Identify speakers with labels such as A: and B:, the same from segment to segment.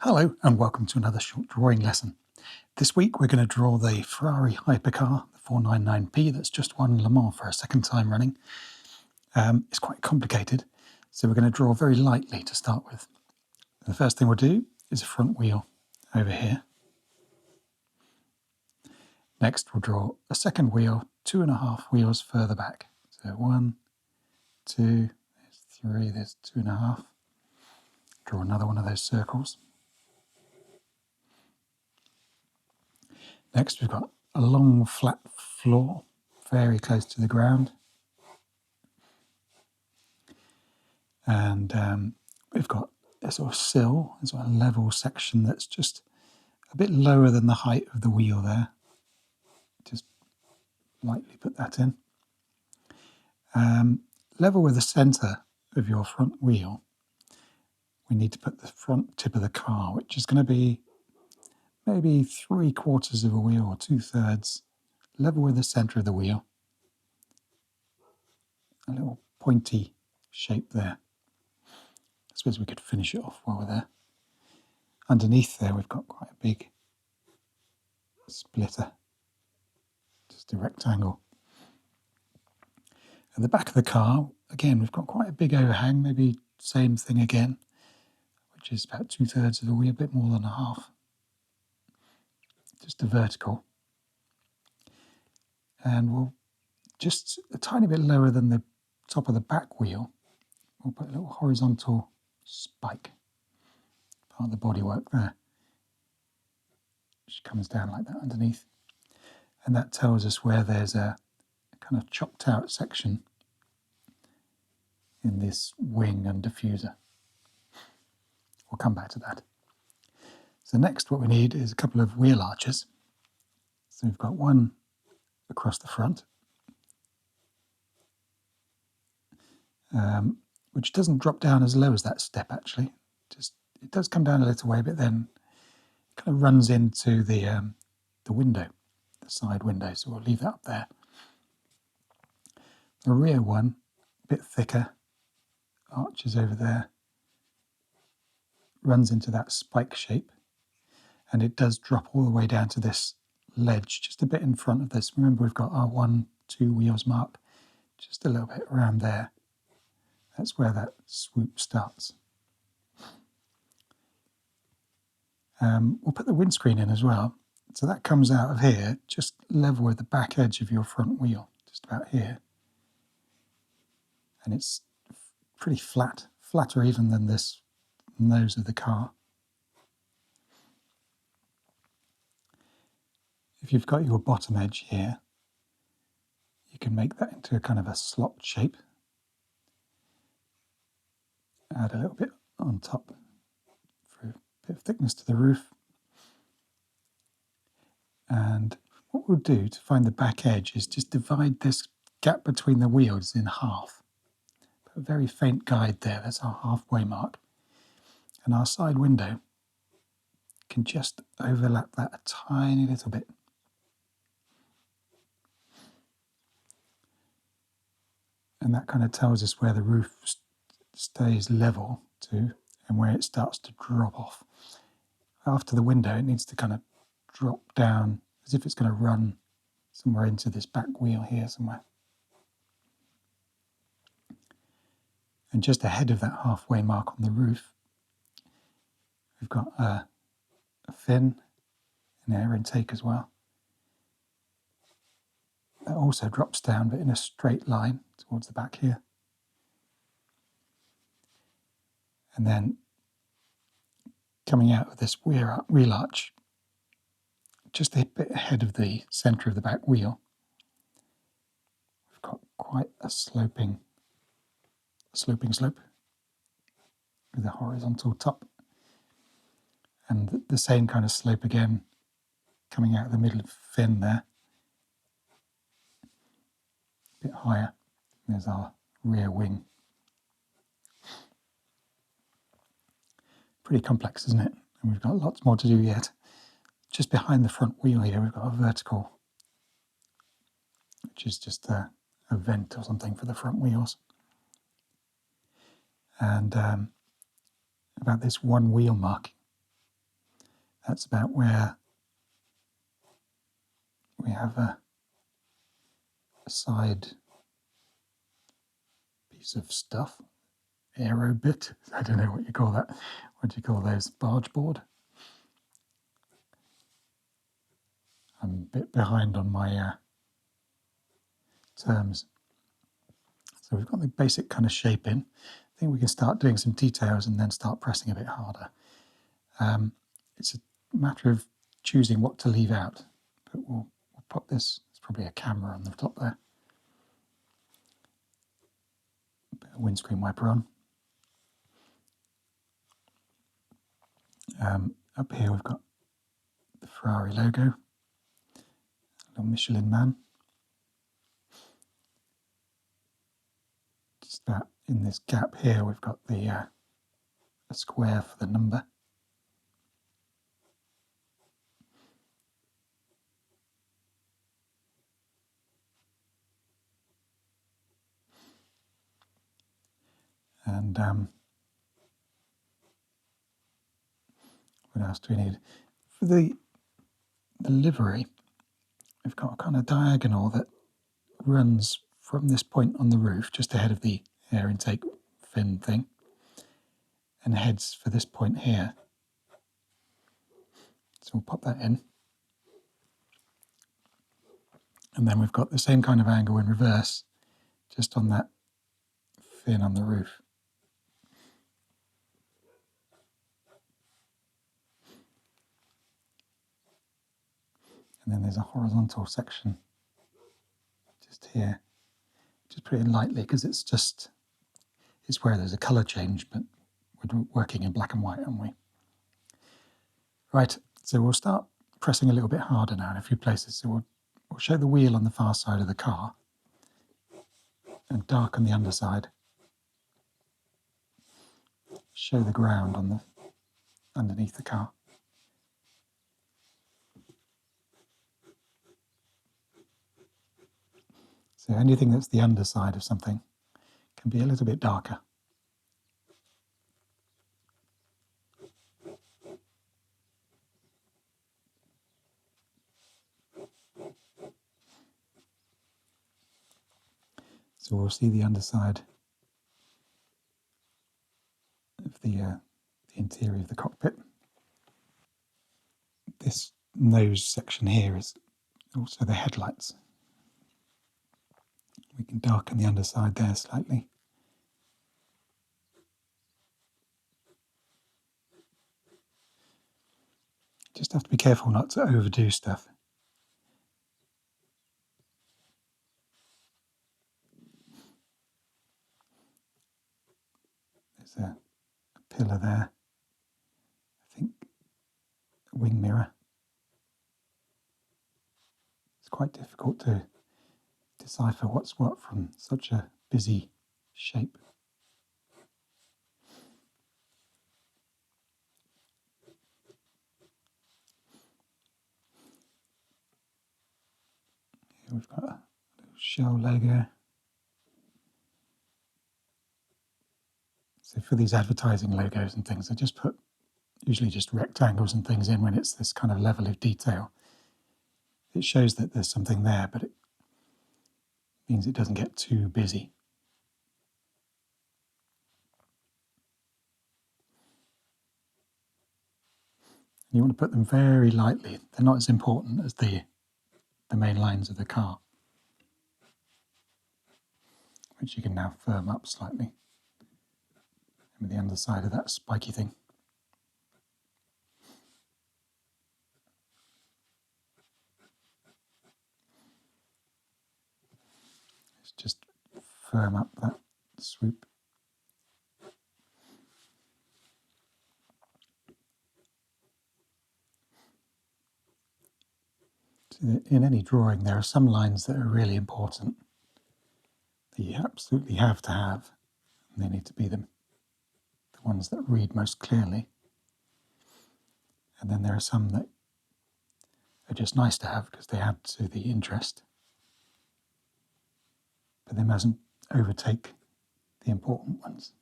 A: Hello and welcome to another short drawing lesson. This week we're going to draw the Ferrari Hypercar, the 499P that's just won Le Mans for a second time running. It's quite complicated, so we're going to draw very lightly to start with. The first thing we'll do is a front wheel over here. Next we'll draw a second wheel 2.5 wheels further back. So 1, 2, there's 3, there's 2.5. Draw another one of those circles. Next we've got a long flat floor, very close to the ground. And we've got a sort of sill, a sort of level section that's just a bit lower than the height of the wheel there. Just lightly put that in. Level with the centre of your front wheel, we need to put the front tip of the car, which is going to be maybe 3/4 of a wheel or 2/3, level with the centre of the wheel. A little pointy shape there. I suppose we could finish it off while we're there. Underneath there we've got quite a big splitter, just a rectangle. At the back of the car, again, we've got quite a big overhang, maybe same thing again, which is about 2/3 of the wheel, a bit more than a half. Just a vertical. And we'll just a tiny bit lower than the top of the back wheel, we'll put a little horizontal spike, part of the bodywork there, which comes down like that underneath. And that tells us where there's a kind of chopped out section in this wing and diffuser. We'll come back to that. So next what we need is a couple of wheel arches. So we've got one across the front, which doesn't drop down as low as that step actually. It does come down a little way, but then it kind of runs into the window, the side window, so we'll leave that up there. The rear one, a bit thicker, arches over there, runs into that spike shape, and it does drop all the way down to this ledge, just a bit in front of this. Remember, we've got our 1, 2 wheels mark, just a little bit around there. That's where that swoop starts. We'll put the windscreen in as well. So that comes out of here, just level with the back edge of your front wheel, just about here. And it's pretty flat, flatter even than this nose of the car. If you've got your bottom edge here, you can make that into a kind of a slot shape. Add a little bit on top for a bit of thickness to the roof. And what we'll do to find the back edge is just divide this gap between the wheels in half. Put a very faint guide there, that's our halfway mark. And our side window can just overlap that a tiny little bit. And that kind of tells us where the roof stays level to and where it starts to drop off. After the window, it needs to kind of drop down as if it's going to run somewhere into this back wheel here somewhere. And just ahead of that halfway mark on the roof, we've got a fin, an air intake as well. That also drops down, but in a straight line towards the back here. And then coming out of this wheel arch, just a bit ahead of the centre of the back wheel, we've got quite a sloping slope with a horizontal top. And the same kind of slope again coming out of the middle of the fin there. A bit higher. There's our rear wing. Pretty complex, isn't it? And we've got lots more to do yet. Just behind the front wheel here, we've got a vertical, which is just a vent or something for the front wheels. And about this 1 wheel mark, That's about where we have a side piece of stuff, aero bit. I don't know what you call that. What do you call those? Barge board? I'm a bit behind on my terms. So we've got the basic kind of shape in. I think we can start doing some details and then start pressing a bit harder. It's a matter of choosing what to leave out. But we'll pop this, there's probably a camera on the top there. Bit of windscreen wiper on. Up here we've got the Ferrari logo, a little Michelin man. Just about in this gap here we've got the a square for the number. And what else do we need? For the livery, we've got a kind of diagonal that runs from this point on the roof, just ahead of the air intake fin thing, and heads for this point here. So we'll pop that in. And then we've got the same kind of angle in reverse, just on that fin on the roof. And then there's a horizontal section just here. Just put it in lightly because it's where there's a colour change, but we're working in black and white, aren't we? Right, so we'll start pressing a little bit harder now in a few places. So we'll show the wheel on the far side of the car and darken the underside. Show the ground on the underneath the car. So anything that's the underside of something can be a little bit darker. So we'll see the underside of the interior of the cockpit. This nose section here is also the headlights. We can darken the underside there slightly. Just have to be careful not to overdo stuff. There's a pillar there. I think a wing mirror. It's quite difficult to decipher what's what from such a busy shape. Here we've got a little shell logo. So for these advertising logos and things, I just put usually just rectangles and things in when it's this kind of level of detail. It shows that there's something there, but it means it doesn't get too busy. You want to put them very lightly. They're not as important as the main lines of the car, which you can now firm up slightly with the underside of that spiky thing. Let's just firm up that swoop. In any drawing, there are some lines that are really important that you absolutely have to have, and they need to be the ones that read most clearly. And then there are some that are just nice to have because they add to the interest, but they mustn't overtake the important ones.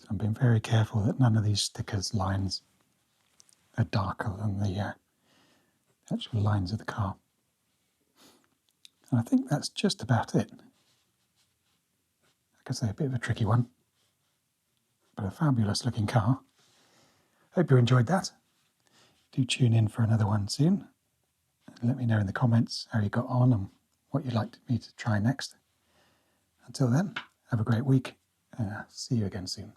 A: So I'm being very careful that none of these stickers lines are darker than the actual lines of the car. And I think that's just about it. Like I say, a bit of a tricky one, but a fabulous looking car. Hope you enjoyed that. Do tune in for another one soon. Let me know in the comments how you got on and what you'd like me to try next. Until then, have a great week, and I'll see you again soon.